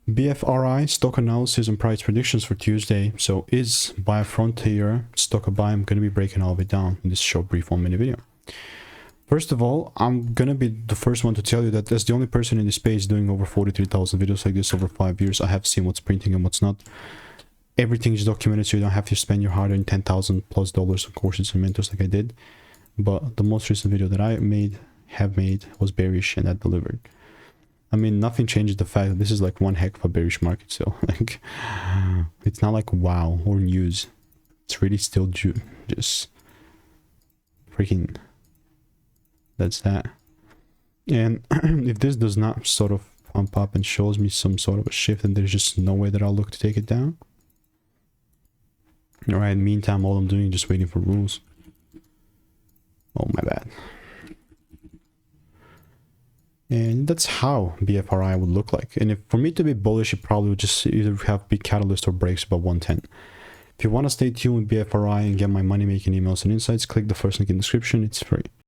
BFRI stock analysis and price predictions for Tuesday. So is Biofrontera stock a buy? I'm going to be breaking all of it down in this short, brief 1 minute video. First of all, I'm going to be the first one to tell you that as the only person in this space doing over 43,000 videos like this over 5 years, I have seen what's printing and what's not. Everything is documented, so you don't have to spend your hard-earned $10,000+ on courses and mentors like I did. But the most recent video that I have made was bearish, and that delivered. I mean, nothing changes the fact that this is like one heck of a bearish market. So like, it's not like wow or news. It's really still just freaking. That's that. And if this does not sort of pump up and shows me some sort of a shift, then there's just no way that I'll look to take it down. All right. Meantime, all I'm doing is just waiting for rules. Oh, my bad. And that's how BFRI would look like. And if for me to be bullish, it probably would just either have big catalyst or breaks above 110. If you want to stay tuned with BFRI and get my money making emails and insights, click the first link in the description. It's free.